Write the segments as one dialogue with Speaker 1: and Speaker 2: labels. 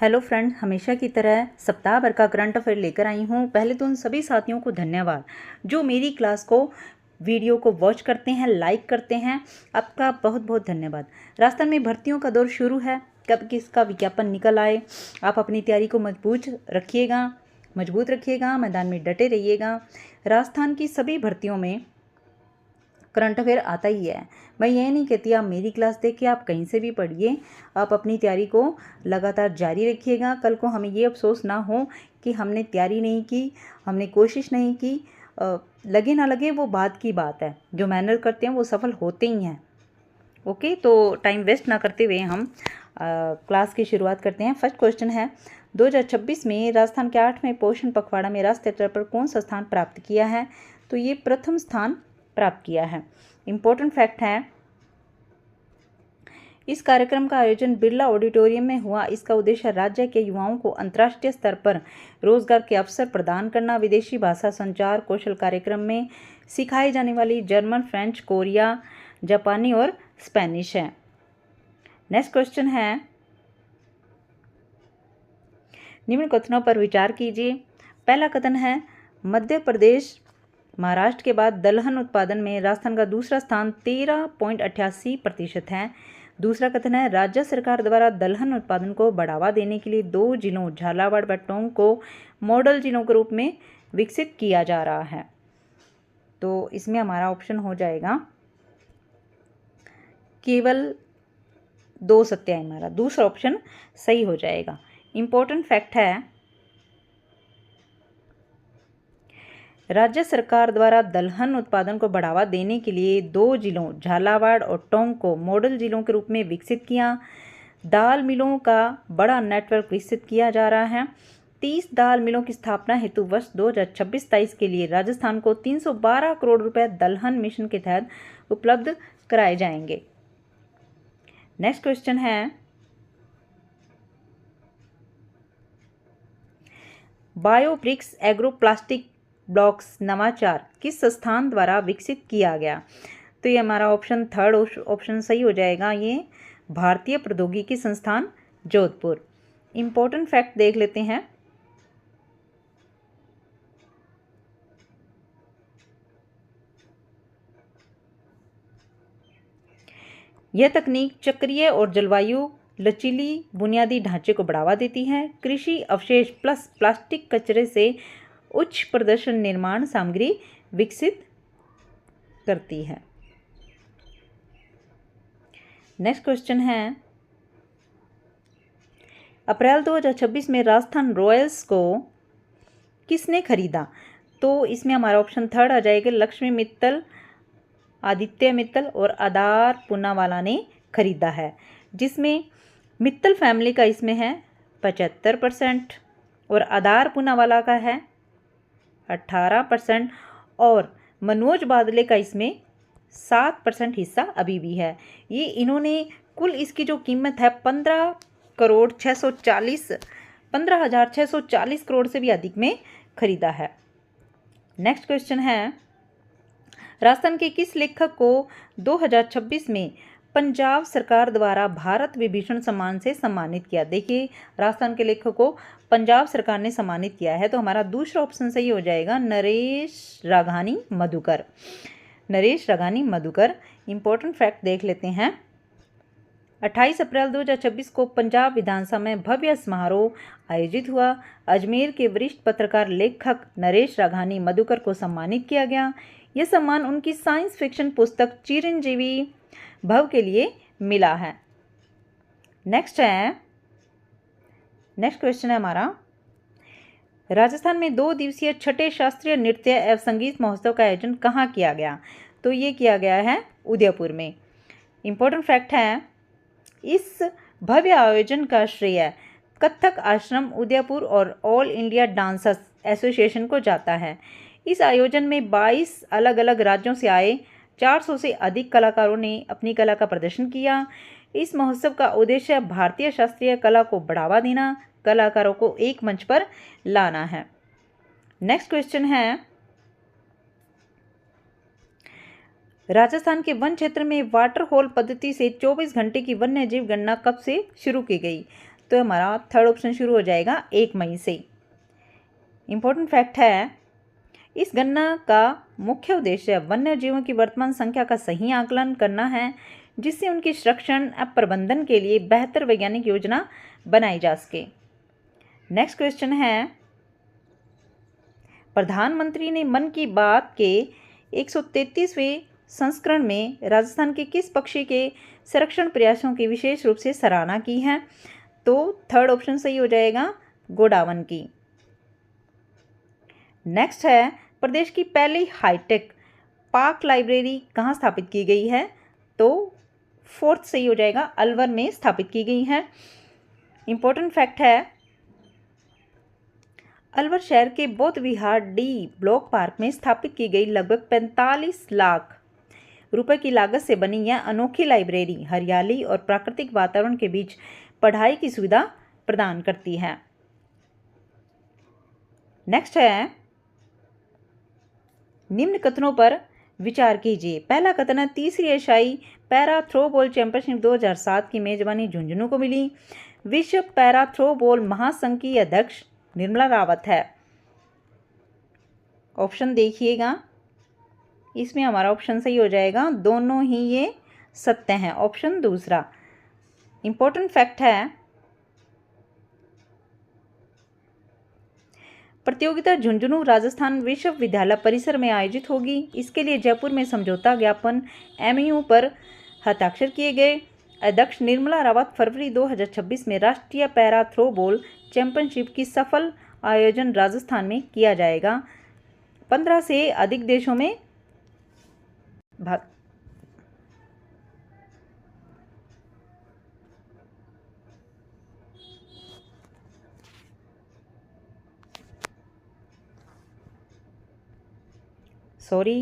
Speaker 1: Hello friends, हमेशा की तरह सप्ताह भर का करंट अफेयर लेकर आई हूँ। पहले तो उन सभी साथियों को धन्यवाद जो मेरी क्लास को वीडियो को वॉच करते हैं, लाइक करते हैं। आपका बहुत बहुत धन्यवाद। राजस्थान में भर्तियों का दौर शुरू है, कब किसका विज्ञापन निकल आए। आप अपनी तैयारी को मजबूत रखिएगा, मैदान में डटे रहिएगा। राजस्थान की सभी भर्तियों में करंट अफेयर आता ही है। मैं ये नहीं कहती आप मेरी क्लास देख के आप कहीं से भी पढ़िए, आप अपनी तैयारी को लगातार जारी रखिएगा। कल को हमें ये अफसोस ना हो कि हमने तैयारी नहीं की, हमने कोशिश नहीं की। लगे ना लगे वो बात की बात है, जो मेहनत करते हैं वो सफल होते ही हैं। ओके, तो टाइम वेस्ट ना करते हुए हम क्लास की शुरुआत करते हैं। फर्स्ट क्वेश्चन है, 2026 में राजस्थान के 8वें पोषण पखवाड़ा में राष्ट्रीय स्तर पर कौन सा स्थान प्राप्त किया है? तो ये प्रथम स्थान प्राप्त किया है। इम्पोर्टेंट फैक्ट है, इस कार्यक्रम का आयोजन बिरला ऑडिटोरियम में हुआ। इसका उद्देश्य राज्य के युवाओं को अंतर्राष्ट्रीय स्तर पर रोजगार के अवसर प्रदान करना। विदेशी भाषा संचार कौशल कार्यक्रम में सिखाई जाने वाली जर्मन, फ्रेंच, कोरिया, जापानी और स्पेनिश है। नेक्स्ट क्वेश्चन है, निम्न कथनों पर विचार कीजिए। पहला कथन है, मध्य प्रदेश महाराष्ट्र के बाद दलहन उत्पादन में राजस्थान का दूसरा स्थान 13.88% है। दूसरा कथन है, राज्य सरकार द्वारा दलहन उत्पादन को बढ़ावा देने के लिए 2 जिलों झालावाड़ व टोंक को मॉडल जिलों के रूप में विकसित किया जा रहा है। तो इसमें हमारा ऑप्शन हो जाएगा केवल 2 सत्याएं, हमारा दूसरा ऑप्शन सही हो जाएगा। इम्पोर्टेंट फैक्ट है, राज्य सरकार द्वारा दलहन उत्पादन को बढ़ावा देने के लिए 2 जिलों झालावाड़ और टोंक को मॉडल जिलों के रूप में विकसित किया। दाल मिलों का बड़ा नेटवर्क विकसित किया जा रहा है। 30 दाल मिलों की स्थापना हेतु वर्ष 2026-23 के लिए राजस्थान को 312 करोड़ रुपए दलहन मिशन के तहत उपलब्ध कराए जाएंगे। नेक्स्ट क्वेश्चन है, बायोब्रिक्स एग्रो प्लास्टिक ब्लॉक्स नवाचार किस संस्थान द्वारा विकसित किया गया? तो ये हमारा ऑप्शन थर्ड ऑप्शन सही हो जाएगा। ये भारतीय प्रौद्योगिकी संस्थान जोधपुर। इम्पोर्टेंट फैक्ट देख लेते हैं। यह तकनीक चक्रीय और जलवायु लचीली बुनियादी ढांचे को बढ़ावा देती है। कृषि अवशेष प्लस प्लास्टिक कचरे से उच्च प्रदर्शन निर्माण सामग्री विकसित करती है। नेक्स्ट क्वेश्चन है, अप्रैल 2026 में राजस्थान रॉयल्स को किसने खरीदा? तो इसमें हमारा ऑप्शन थर्ड आ जाएगा, लक्ष्मी मित्तल, आदित्य मित्तल और आधार पूनावाला ने खरीदा है। जिसमें मित्तल फैमिली का इसमें है 75% और आधार पूनावाला का है 18% और मनोज बादले का इसमें 7% हिस्सा अभी भी है। ये इन्होंने कुल इसकी जो कीमत है 15,640 करोड़ से भी अधिक में खरीदा है। नेक्स्ट क्वेश्चन है, राजस्थान के किस लेखक को 2026 में पंजाब सरकार द्वारा भारत विभूषण सम्मान से सम्मानित किया? देखिए, राजस्थान के लेखक को पंजाब सरकार ने सम्मानित किया है, तो हमारा दूसरा ऑप्शन सही हो जाएगा, नरेश राघानी मधुकर। नरेश राघानी मधुकर। इम्पोर्टेंट फैक्ट देख लेते हैं। 28 अप्रैल 2026 को पंजाब विधानसभा में भव्य समारोह आयोजित हुआ। अजमेर के वरिष्ठ पत्रकार लेखक नरेश राघानी मधुकर को सम्मानित किया गया। यह सम्मान उनकी साइंस फिक्शन पुस्तक चिरंजीवी भव के लिए मिला है। नेक्स्ट क्वेश्चन है हमारा, राजस्थान में 2 दिवसीय छठे शास्त्रीय नृत्य एवं संगीत महोत्सव का आयोजन कहाँ किया गया? तो ये किया गया है उदयपुर में। इम्पोर्टेंट फैक्ट है, इस भव्य आयोजन का श्रेय कथक आश्रम उदयपुर और ऑल इंडिया डांसर्स एसोसिएशन को जाता है। इस आयोजन में 22 अलग अलग राज्यों से आए 400 से अधिक कलाकारों ने अपनी कला का प्रदर्शन किया। इस महोत्सव का उद्देश्य भारतीय शास्त्रीय कला को बढ़ावा देना, कलाकारों को एक मंच पर लाना है। नेक्स्ट क्वेश्चन है, राजस्थान के वन क्षेत्र में वाटर होल पद्धति से 24 घंटे की वन्य जीव गणना कब से शुरू की गई? तो हमारा थर्ड ऑप्शन शुरू हो जाएगा 1 मई से। इम्पोर्टेंट फैक्ट है, इस गणना का मुख्य उद्देश्य वन्य जीवों की वर्तमान संख्या का सही आकलन करना है, जिससे उनके संरक्षण और प्रबंधन के लिए बेहतर वैज्ञानिक योजना बनाई जा सके। नेक्स्ट क्वेश्चन है, प्रधानमंत्री ने मन की बात के 133वें संस्करण में राजस्थान के किस पक्षी के संरक्षण प्रयासों की विशेष रूप से सराहना की है? तो थर्ड ऑप्शन सही हो जाएगा, गोडावन की। नेक्स्ट है, प्रदेश की पहली हाईटेक पार्क लाइब्रेरी कहाँ स्थापित की गई है? तो फोर्थ सही हो जाएगा, अलवर में स्थापित की गई है। इंपॉर्टेंट फैक्ट है, अलवर शहर के बौद्ध विहार डी ब्लॉक पार्क में स्थापित की गई लगभग 45 लाख रुपए की लागत से बनी यह अनोखी लाइब्रेरी हरियाली और प्राकृतिक वातावरण के बीच पढ़ाई की सुविधा प्रदान करती है। नेक्स्ट है, निम्न कथनों पर विचार कीजिए। पहला कथन है, तीसरी एशियाई पैरा थ्रोबॉल चैंपियनशिप 2007 की मेजबानी झुंझुनू को मिली। विश्व पैरा थ्रोबॉल महासंघ की अध्यक्ष निर्मला रावत है। ऑप्शन देखिएगा, इसमें हमारा ऑप्शन सही हो जाएगा, दोनों ही ये सत्य हैं। ऑप्शन दूसरा। इंपॉर्टेंट फैक्ट है, प्रतियोगिता झुंझुनू राजस्थान विश्वविद्यालय परिसर में आयोजित होगी। इसके लिए जयपुर में समझौता ज्ञापन MOU पर हस्ताक्षर किए गए। अध्यक्ष निर्मला रावत फरवरी 2026 में राष्ट्रीय पैरा थ्रोबॉल चैंपियनशिप की सफल आयोजन राजस्थान में किया जाएगा। 15 से अधिक देशों में भाग सॉरी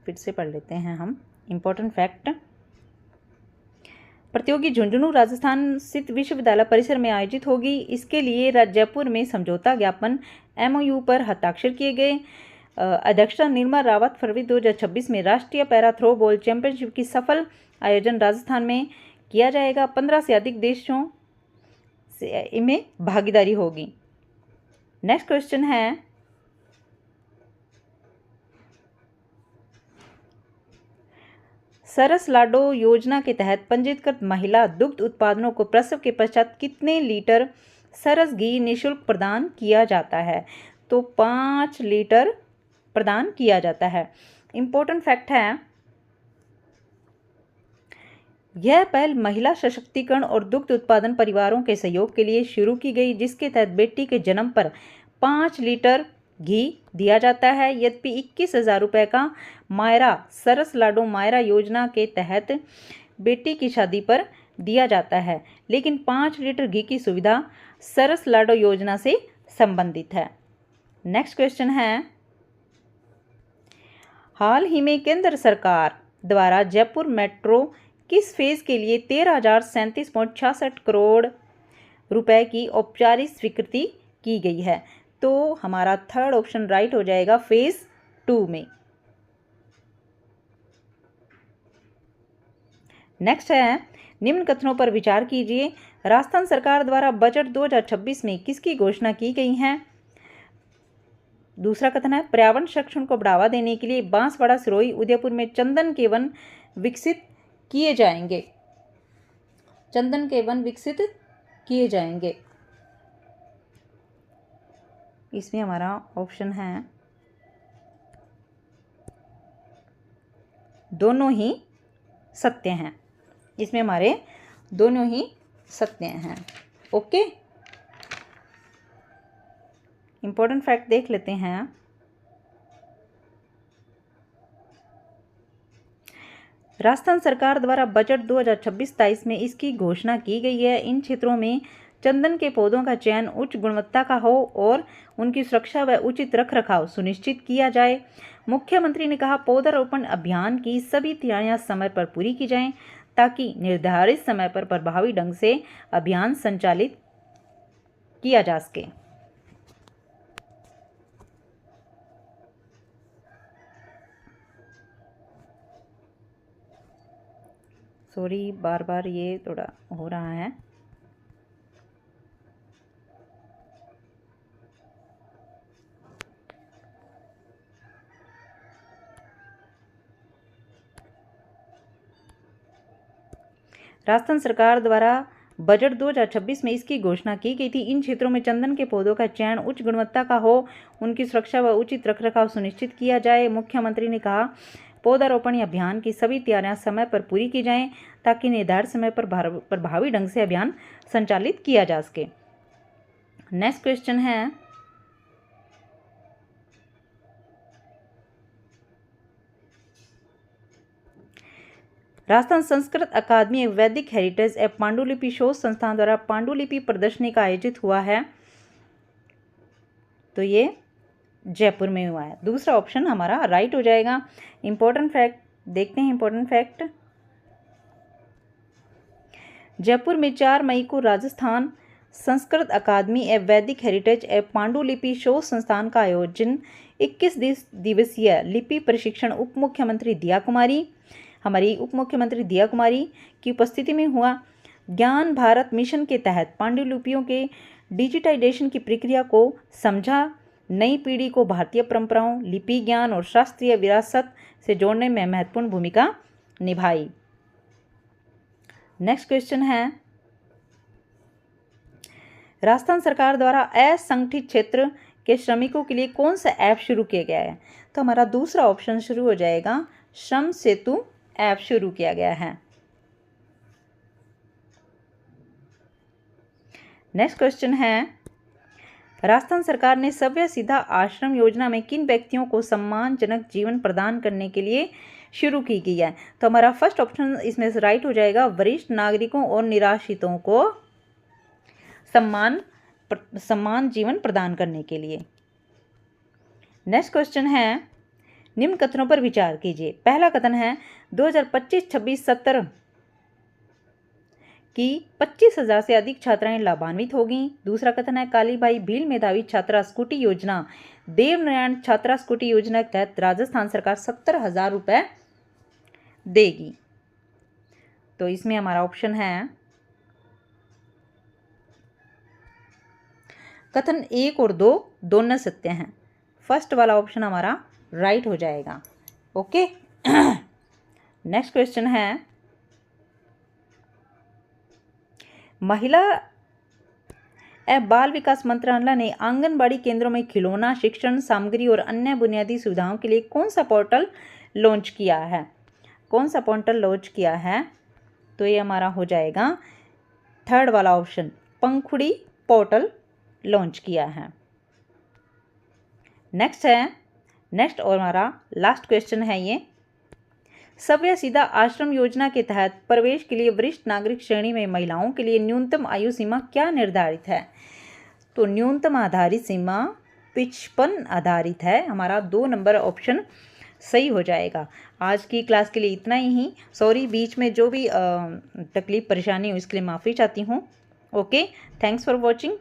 Speaker 1: फिर से पढ़ लेते हैं हम। इम्पोर्टेंट फैक्ट, प्रतियोगी झुंझुनू राजस्थान स्थित विश्वविद्यालय परिसर में आयोजित होगी। इसके लिए जयपुर में समझौता ज्ञापन MOU पर हस्ताक्षर किए गए। अध्यक्षता निर्मला रावत फरवरी 2026 में राष्ट्रीय पैरा थ्रोबॉल चैंपियनशिप की सफल आयोजन राजस्थान में किया जाएगा। 15 से अधिक देशों से इनमें भागीदारी होगी। नेक्स्ट क्वेश्चन है, सरस लाडो योजना के तहत पंजीकृत महिला दुग्ध उत्पादनों को प्रसव के पश्चात कितने लीटर सरस घी निःशुल्क प्रदान किया जाता है? तो 5 लीटर प्रदान किया जाता है। इंपॉर्टेंट फैक्ट है, यह पहल महिला सशक्तिकरण और दुग्ध उत्पादन परिवारों के सहयोग के लिए शुरू की गई, जिसके तहत बेटी के जन्म पर 5 लीटर घी दिया जाता है। यद्यपि 21,000 रुपये का मायरा सरस लाडो मायरा योजना के तहत बेटी की शादी पर दिया जाता है, लेकिन 5 लीटर घी की सुविधा सरस लाडो योजना से संबंधित है। नेक्स्ट क्वेश्चन है, हाल ही में केंद्र सरकार द्वारा जयपुर मेट्रो किस फेज के लिए 13,037.66 करोड़ रुपए की औपचारिक स्वीकृति की गई है? तो हमारा थर्ड ऑप्शन राइट हो जाएगा, फेज 2 में। नेक्स्ट है, निम्न कथनों पर विचार कीजिए। राजस्थान सरकार द्वारा बजट 2026 में किसकी घोषणा की गई है? दूसरा कथन है, पर्यावरण संरक्षण को बढ़ावा देने के लिए बांसवाड़ा सिरोही उदयपुर में चंदन के वन विकसित किए जाएंगे। चंदन के वन विकसित किए जाएंगे। इसमें हमारा ऑप्शन है, दोनों ही सत्य हैं। इसमें हमारे दोनों ही सत्य हैं। ओके, इंपॉर्टेंट फैक्ट देख लेते हैं। राजस्थान सरकार द्वारा बजट 2026-27 में इसकी घोषणा की गई है। इन क्षेत्रों में चंदन के पौधों का चयन उच्च गुणवत्ता का हो और उनकी सुरक्षा व उचित रखरखाव सुनिश्चित किया जाए। मुख्यमंत्री ने कहा, पौधारोपण अभियान की सभी तैयारियां समय पर पूरी की जाएं, ताकि निर्धारित समय पर प्रभावी ढंग से अभियान संचालित किया जा सके। सॉरी, बार बार ये थोड़ा हो रहा है। राजस्थान सरकार द्वारा बजट 2026 में इसकी घोषणा की गई थी। इन क्षेत्रों में चंदन के पौधों का चयन उच्च गुणवत्ता का हो, उनकी सुरक्षा व उचित रखरखाव सुनिश्चित किया जाए। मुख्यमंत्री ने कहा पौधारोपण अभियान की सभी तैयारियां समय पर पूरी की जाएं ताकि निर्धारित समय पर प्रभावी ढंग से अभियान संचालित किया जा सके। नेक्स्ट क्वेश्चन है, राजस्थान संस्कृत अकादमी वैदिक हेरिटेज एवं पांडुलिपि शोध संस्थान द्वारा पांडुलिपि प्रदर्शनी का आयोजित हुआ है, तो ये जयपुर में हुआ है। दूसरा ऑप्शन हमारा राइट हो जाएगा। इंपॉर्टेंट फैक्ट देखते हैं। इंपॉर्टेंट फैक्ट, जयपुर में 4 मई को राजस्थान संस्कृत अकादमी एवं वैदिक हेरिटेज एवं पांडुलिपि शोध संस्थान का आयोजन 21 दिवसीय लिपि प्रशिक्षण उप मुख्यमंत्री दिया कुमारी की उपस्थिति में हुआ। ज्ञान भारत मिशन के तहत पांडुलिपियों के डिजिटाइजेशन की प्रक्रिया को समझा, नई पीढ़ी को भारतीय परंपराओं, लिपि ज्ञान और शास्त्रीय विरासत से जोड़ने में महत्वपूर्ण भूमिका निभाई। नेक्स्ट क्वेश्चन है, राजस्थान सरकार द्वारा असंगठित क्षेत्र के श्रमिकों के लिए कौन सा ऐप शुरू किया गया है? तो हमारा दूसरा ऑप्शन शुरू हो जाएगा, श्रम सेतु ऐप शुरू किया गया है। नेक्स्ट क्वेश्चन है, राजस्थान सरकार ने सभ्य सीधा आश्रम योजना में किन व्यक्तियों को सम्मानजनक जीवन प्रदान करने के लिए शुरू की गई है? तो हमारा फर्स्ट ऑप्शन इसमें से राइट हो जाएगा, वरिष्ठ नागरिकों और निराश्रितों को सम्मान जीवन प्रदान करने के लिए। नेक्स्ट क्वेश्चन है, निम्न कथनों पर विचार कीजिए। पहला कथन है 2025-26 सत्र की 25,000 से अधिक छात्राएं लाभान्वित होगी। दूसरा कथन है, कालीबाई भील मेधावी छात्रा स्कूटी योजना, देवनारायण छात्रा स्कूटी योजना के तहत राजस्थान सरकार 70,000 रुपये देगी। तो इसमें हमारा ऑप्शन है कथन 1 और 2 दोनों सत्य हैं। फर्स्ट वाला ऑप्शन हमारा राइट हो जाएगा। ओके। नेक्स्ट क्वेश्चन है, महिला एवं बाल विकास मंत्रालय ने आंगनबाड़ी केंद्रों में खिलौना, शिक्षण सामग्री और अन्य बुनियादी सुविधाओं के लिए कौन सा पोर्टल लॉन्च किया है? तो ये हमारा हो जाएगा थर्ड वाला ऑप्शन, पंखुड़ी पोर्टल लॉन्च किया है। नेक्स्ट और हमारा लास्ट क्वेश्चन है ये, सभ्य सीधा आश्रम योजना के तहत प्रवेश के लिए वरिष्ठ नागरिक श्रेणी में महिलाओं के लिए न्यूनतम आयु सीमा क्या निर्धारित है? तो न्यूनतम आधारित सीमा 55 आधारित है। हमारा 2 नंबर ऑप्शन सही हो जाएगा। आज की क्लास के लिए इतना ही। सॉरी, बीच में जो भी तकलीफ परेशानी हो इसके लिए माफ़ी चाहती हूँ। Okay, thanks for watching.